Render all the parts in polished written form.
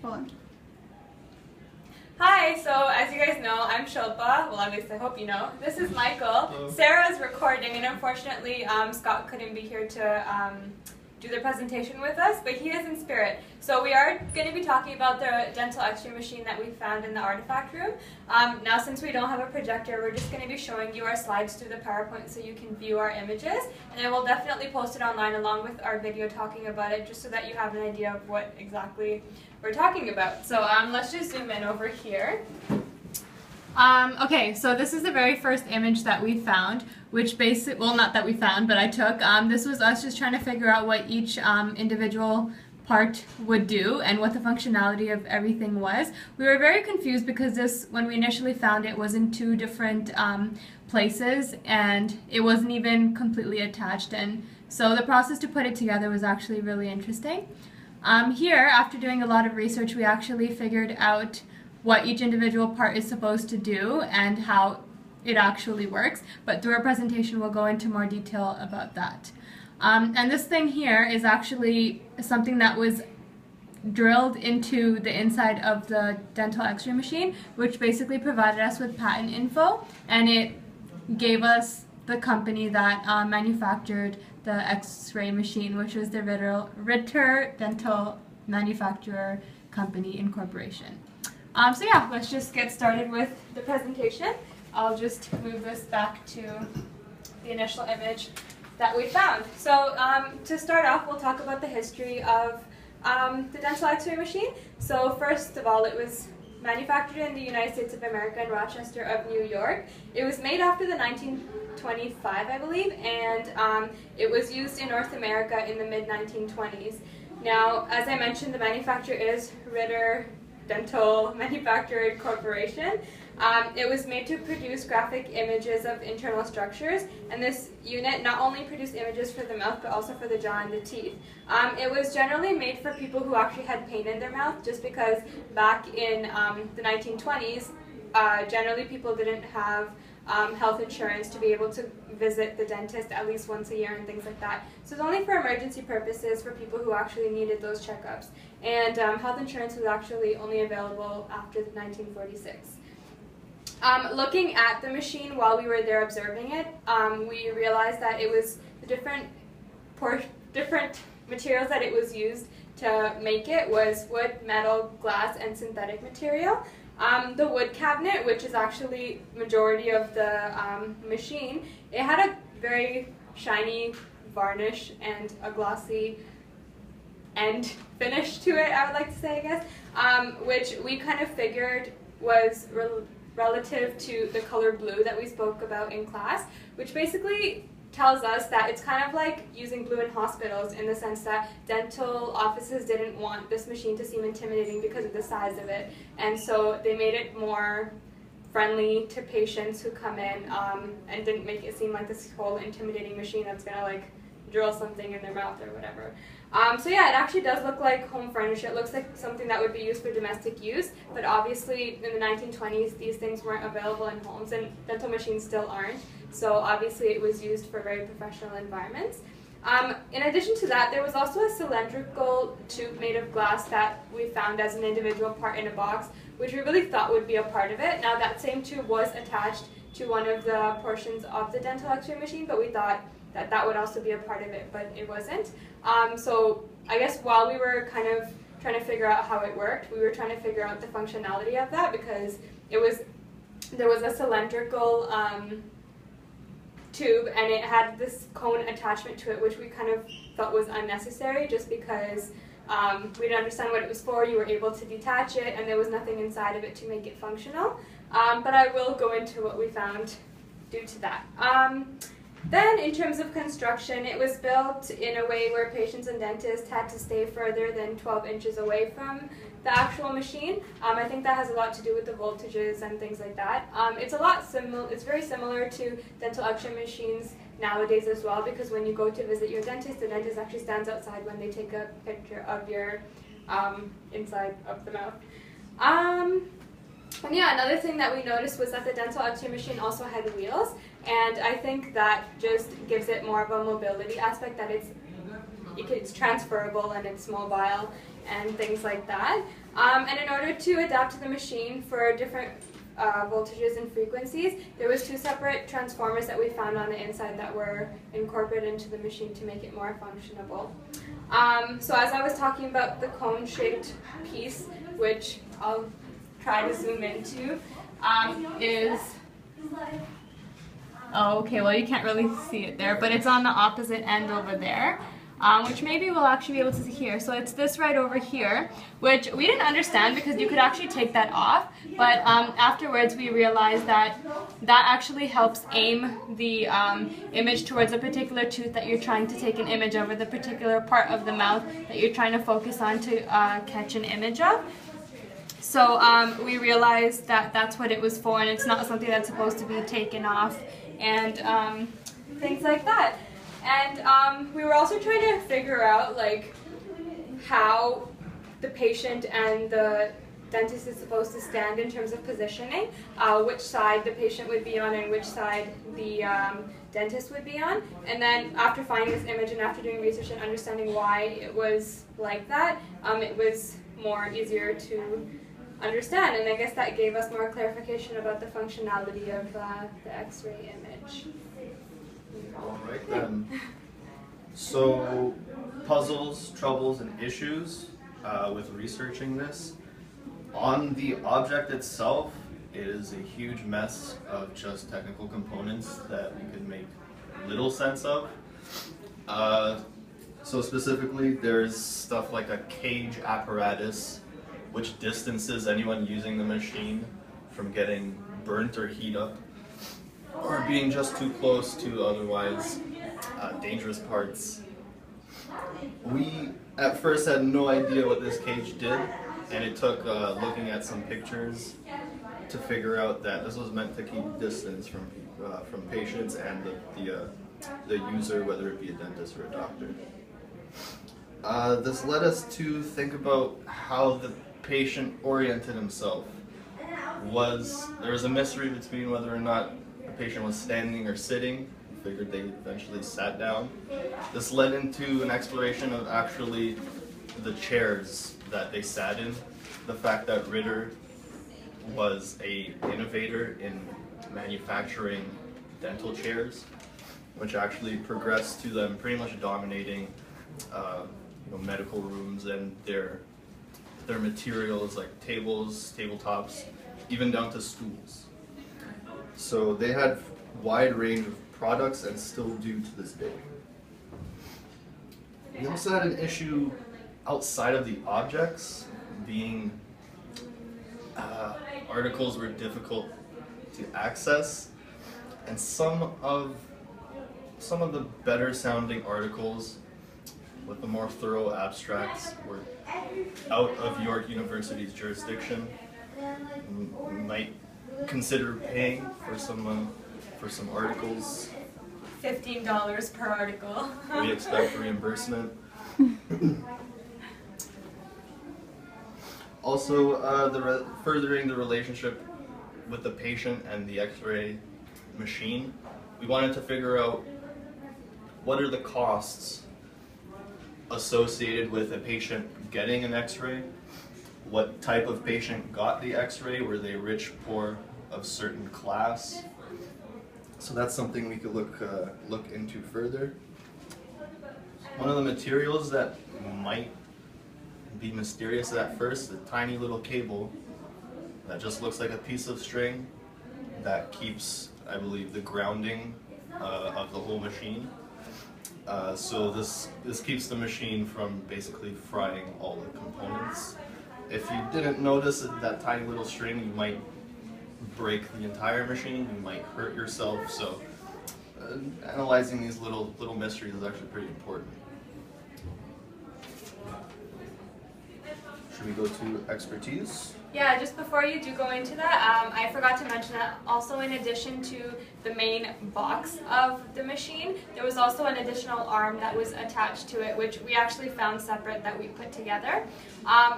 microphone. Hi, so as you guys know, I'm Shilpa. Well, at least I hope you know. This is Michael. Hello. Sarah's recording, and unfortunately, Scott couldn't be here to do the presentation with us, but he is in spirit. So we are going to be talking about the dental X-ray machine that we found in the artifact room. Now, since we don't have a projector, we're just going to be showing you our slides through the PowerPoint so you can view our images, and I will definitely post it online along with our video talking about it, just so that you have an idea of what exactly we're talking about. So let's just zoom in over here. Okay, so this is the very first image that we found, which basically, well, not that we found, but I took. This was us just trying to figure out what each individual part would do and what the functionality of everything was. We were very confused because this, when we initially found it, was in two different places and it wasn't even completely attached, and so the process to put it together was actually really interesting. Here, after doing a lot of research, we actually figured out what each individual part is supposed to do and how it actually works, but through our presentation we'll go into more detail about that. And this thing here is actually something that was drilled into the inside of the dental X-ray machine, which basically provided us with patent info, and it gave us the company that manufactured the X-ray machine, which was the Ritter Dental Manufacturer Company Incorporation. So yeah, let's just get started with the presentation. I'll just move this back to the initial image that we found. So to start off, we'll talk about the history of the dental X-ray machine. So first of all, it was manufactured in the United States of America in Rochester of New York. It was made after the 1925, I believe, and it was used in North America in the mid-1920s. Now, as I mentioned, the manufacturer is Ritter Dental Manufacturer Corporation. It was made to produce graphic images of internal structures, and this unit not only produced images for the mouth but also for the jaw and the teeth. It was generally made for people who actually had pain in their mouth, just because back in the 1920s, generally people didn't have health insurance to be able to visit the dentist at least once a year and things like that. So it's only for emergency purposes for people who actually needed those checkups. And health insurance was actually only available after 1946. Looking at the machine while we were there observing it, we realized that it was the different materials that it was used to make it was wood, metal, glass, and synthetic material. The wood cabinet, which is actually majority of the machine, it had a very shiny varnish and a glossy end finish to it, I would like to say, I guess, which we kind of figured was relative to the color blue that we spoke about in class, which basically tells us that it's kind of like using blue in hospitals, in the sense that dental offices didn't want this machine to seem intimidating because of the size of it, and so they made it more friendly to patients who come in, and didn't make it seem like this whole intimidating machine that's gonna like drill something in their mouth or whatever. So yeah, it actually does look like home furniture. It looks like something that would be used for domestic use, but obviously in the 1920s these things weren't available in homes, and dental machines still aren't, so obviously it was used for very professional environments. In addition to that, there was also a cylindrical tube made of glass that we found as an individual part in a box, which we really thought would be a part of it. Now, that same tube was attached to one of the portions of the dental X-ray machine, but we thought that that would also be a part of it, but it wasn't. So I guess while we were kind of trying to figure out how it worked, we were trying to figure out the functionality of that, because there was a cylindrical tube, and it had this cone attachment to it, which we kind of thought was unnecessary, just because we didn't understand what it was for. You were able to detach it, and there was nothing inside of it to make it functional. But I will go into what we found due to that. Then, in terms of construction, it was built in a way where patients and dentists had to stay further than 12 inches away from the actual machine. I think that has a lot to do with the voltages and things like that. It's very similar to dental X-ray machines nowadays as well, because when you go to visit your dentist, the dentist actually stands outside when they take a picture of your inside of the mouth. And yeah, another thing that we noticed was that the dental X-ray machine also had wheels, and I think that just gives it more of a mobility aspect, that it's transferable and it's mobile, and things like that. And in order to adapt to the machine for different voltages and frequencies, there was 2 separate transformers that we found on the inside that were incorporated into the machine to make it more functionable. So as I was talking about the cone-shaped piece, which I'll try to zoom into, is, oh, okay, well you can't really see it there, but it's on the opposite end over there. Which maybe we'll actually be able to see here. So it's this right over here, which we didn't understand because you could actually take that off, but afterwards we realized that that actually helps aim the image towards a particular tooth that you're trying to take an image of, or the particular part of the mouth that you're trying to focus on to catch an image of. So we realized that that's what it was for, and it's not something that's supposed to be taken off, and things like that. And we were also trying to figure out like how the patient and the dentist is supposed to stand in terms of positioning, which side the patient would be on and which side the dentist would be on. And then after finding this image and after doing research and understanding why it was like that, it was more easier to understand, and I guess that gave us more clarification about the functionality of the X-ray image. All right then. So, puzzles, troubles, and issues with researching this. On the object itself, it is a huge mess of just technical components that we could make little sense of. So specifically, there's stuff like a cage apparatus, which distances anyone using the machine from getting burnt or heat up, or being just too close to otherwise dangerous parts. We at first had no idea what this cage did, and it took looking at some pictures to figure out that this was meant to keep distance from patients and the user, whether it be a dentist or a doctor. This led us to think about how the patient oriented himself. There was a mystery between whether or not the patient was standing or sitting. We figured they eventually sat down. This led into an exploration of actually the chairs that they sat in. The fact that Ritter was an innovator in manufacturing dental chairs, which actually progressed to them pretty much dominating medical rooms, and their materials like tables, tabletops, even down to stools. So they had wide range of products and still do to this day. We also had an issue outside of the objects, being articles were difficult to access, and some of the better sounding articles with the more thorough abstracts were out of York University's jurisdiction. We might consider paying for some articles. $15 per article. We expect reimbursement. Also, furthering the relationship with the patient and the X-ray machine, we wanted to figure out what are the costs associated with a patient getting an X-ray. What type of patient got the X-ray? Were they rich, poor, of certain class? So that's something we could look into further. One of the materials that might be mysterious at first, a tiny little cable that just looks like a piece of string that keeps, I believe, the grounding of the whole machine. So this keeps the machine from basically frying all the components. If you didn't notice that tiny little string, you might break the entire machine, you might hurt yourself. So analyzing these little mysteries is actually pretty important. Should we go to expertise? Yeah, just before you do go into that, I forgot to mention that also in addition to the main box of the machine, there was also an additional arm that was attached to it, which we actually found separate that we put together.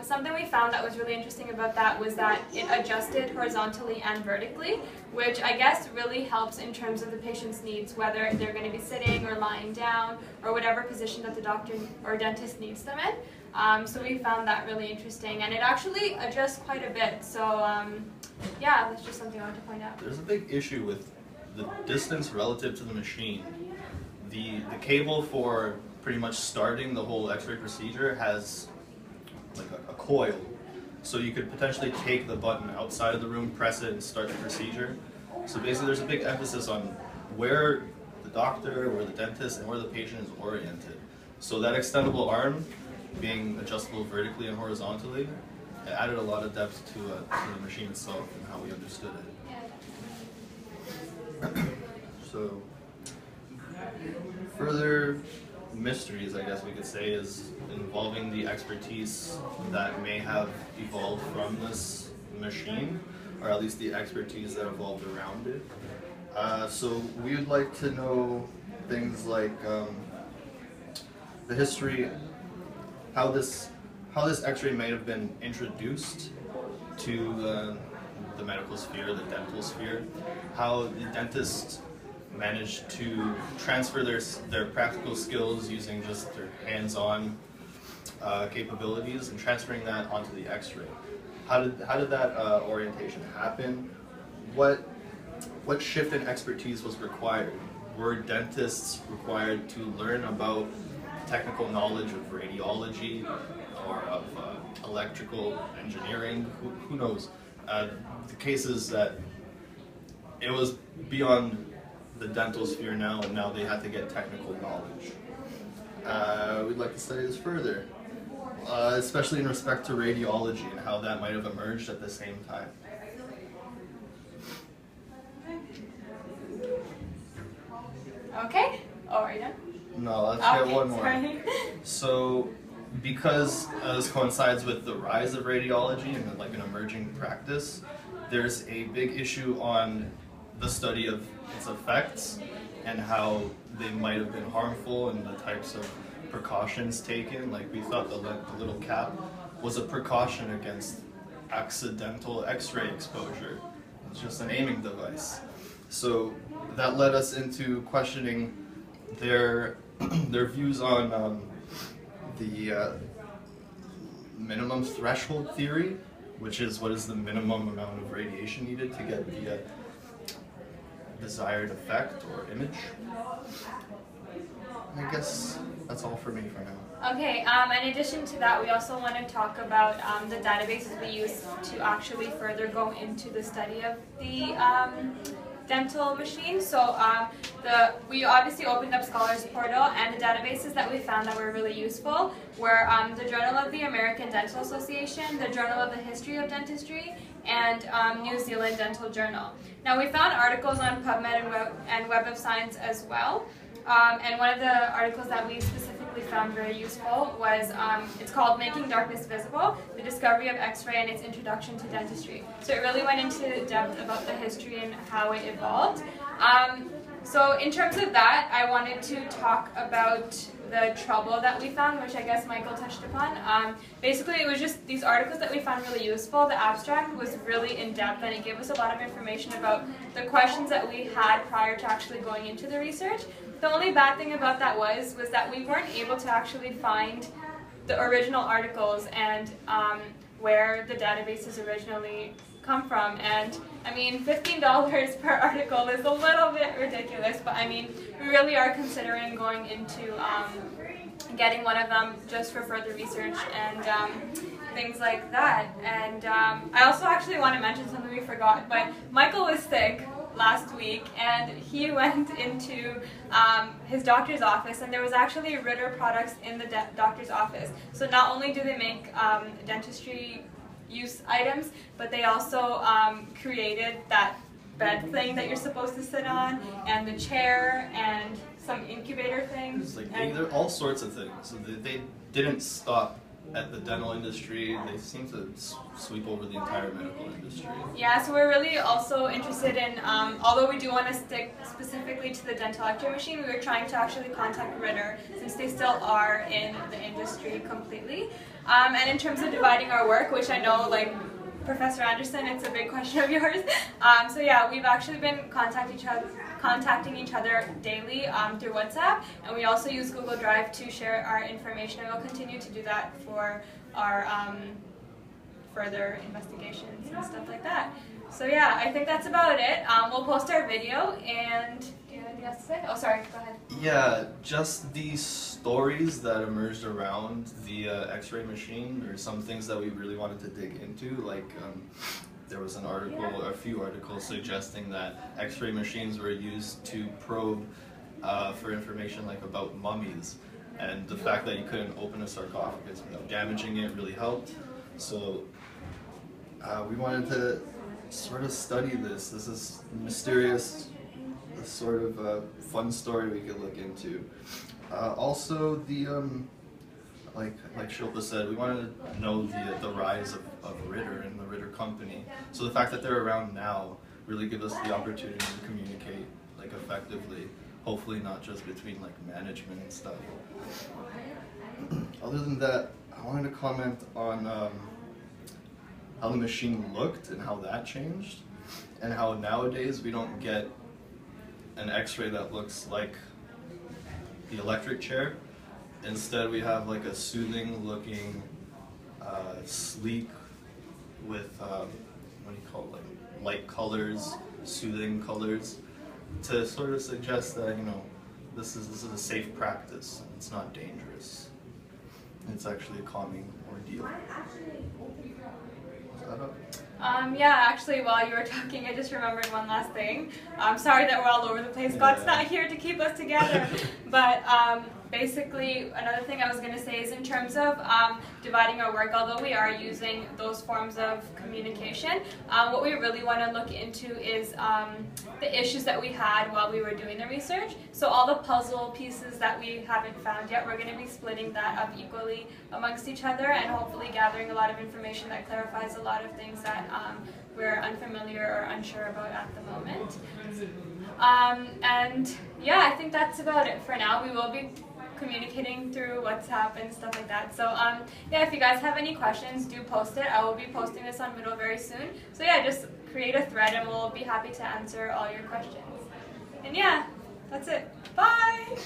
Something we found that was really interesting about that was that it adjusted horizontally and vertically, which I guess really helps in terms of the patient's needs, whether they're going to be sitting or lying down or whatever position that the doctor or dentist needs them in. So we found that really interesting, and it actually adjusts quite a bit. So yeah, that's just something I want to point out. There's a big issue with the distance relative to the machine. The cable for pretty much starting the whole X-ray procedure has like a coil. So you could potentially take the button outside of the room, press it, and start the procedure. So basically there's a big emphasis on where the doctor, where the dentist, and where the patient is oriented. So that extendable arm being adjustable vertically and horizontally, it added a lot of depth to the machine itself and how we understood it. So further mysteries, I guess we could say, is involving the expertise that may have evolved from this machine, or at least the expertise that evolved around it. So we would like to know things like the history, how this X-ray may have been introduced to the medical sphere, the dental sphere, how the dentists managed to transfer their practical skills using just their hands-on capabilities and transferring that onto the X-ray. How did that orientation happen? What shift in expertise was required? Were dentists required to learn about technical knowledge of radiology or of electrical engineering? Who knows? The case is that it was beyond the dental sphere now, and now they had to get technical knowledge. We'd like to study this further, especially in respect to radiology and how that might have emerged at the same time. Okay. Oh, are you done? No, let's Okay, get one more. sorry. So, because this coincides with the rise of radiology and like an emerging practice, there's a big issue on the study of its effects and how they might have been harmful and the types of precautions taken. Like we thought the little cap was a precaution against accidental X-ray exposure. It's just an aiming device. So that led us into questioning their views on the minimum threshold theory, which is what is the minimum amount of radiation needed to get the desired effect or image. I guess that's all for me for now. Okay, in addition to that, we also want to talk about the databases we use to actually further go into the study of the dental machine. So we obviously opened up Scholars Portal, and the databases that we found that were really useful were the Journal of the American Dental Association, the Journal of the History of Dentistry, and New Zealand Dental Journal. Now we found articles on PubMed and Web of Science as well. And one of the articles that we specifically found very useful was, it's called Making Darkness Visible, the Discovery of X-ray and its Introduction to Dentistry. So it really went into depth about the history and how it evolved. So in terms of that, I wanted to talk about the trouble that we found, which I guess Michael touched upon. Basically, it was just these articles that we found really useful. The abstract was really in-depth, and it gave us a lot of information about the questions that we had prior to actually going into the research. The only bad thing about that was that we weren't able to actually find the original articles and where the databases originally come from. And I mean, $15 per article is a little bit ridiculous, but I mean, we really are considering going into getting one of them just for further research and things like that. And I also actually want to mention something we forgot, but Michael was sick last week, and he went into his doctor's office, and there was actually Ritter products in the doctor's office. So not only do they make dentistry use items, but they also created that bed thing that you're supposed to sit on, and the chair, and some incubator things. Like there are all sorts of things. So they didn't stop at the dental industry. They seem to sweep over the entire medical industry. Yeah, so we're really also interested in, although we do want to stick specifically to the dental X-ray machine, we were trying to actually contact Ritter, since they still are in the industry completely. And in terms of dividing our work, which I know, like, Professor Anderson, it's a big question of yours. So yeah, we've actually been contacting contacting each other daily through WhatsApp, and we also use Google Drive to share our information, and we'll continue to do that for our further investigations and stuff like that. So yeah, I think that's about it. We'll post our video, and do you have anything else to say? Oh, sorry, go ahead. Yeah, just the stories that emerged around the X-ray machine, or some things that we really wanted to dig into, like there was an article, a few articles suggesting that X-ray machines were used to probe for information like about mummies, and the fact that you couldn't open a sarcophagus without damaging it really helped. So we wanted to sort of study this. This is mysterious, this sort of fun story we could look into. Also, the like Shilpa said, we wanted to know the rise of Ritter and the Ritter company. So the fact that they're around now really give us the opportunity to communicate like effectively. Hopefully not just between like management and stuff. Other than that, I wanted to comment on how the machine looked and how that changed, and how nowadays we don't get an X-ray that looks like the electric chair. Instead, we have like a soothing looking, sleek with what do you call it, like light colors, soothing colors, to sort of suggest that, you know, this is a safe practice. It's not dangerous. It's actually a calming ordeal. Yeah, actually, while you were talking, I just remembered one last thing. I'm sorry that we're all over the place. God's not here to keep us together. But basically, another thing I was going to say is in terms of dividing our work, although we are using those forms of communication, what we really want to look into is the issues that we had while we were doing the research. So all the puzzle pieces that we haven't found yet, we're going to be splitting that up equally amongst each other, and hopefully gathering a lot of information that clarifies a lot of things that we're unfamiliar or unsure about at the moment. And yeah, I think that's about it for now. We will be communicating through WhatsApp and stuff like that. So yeah, if you guys have any questions, do post it. I will be posting this on Moodle very soon. So yeah, just create a thread and we'll be happy to answer all your questions. And yeah, that's it. Bye!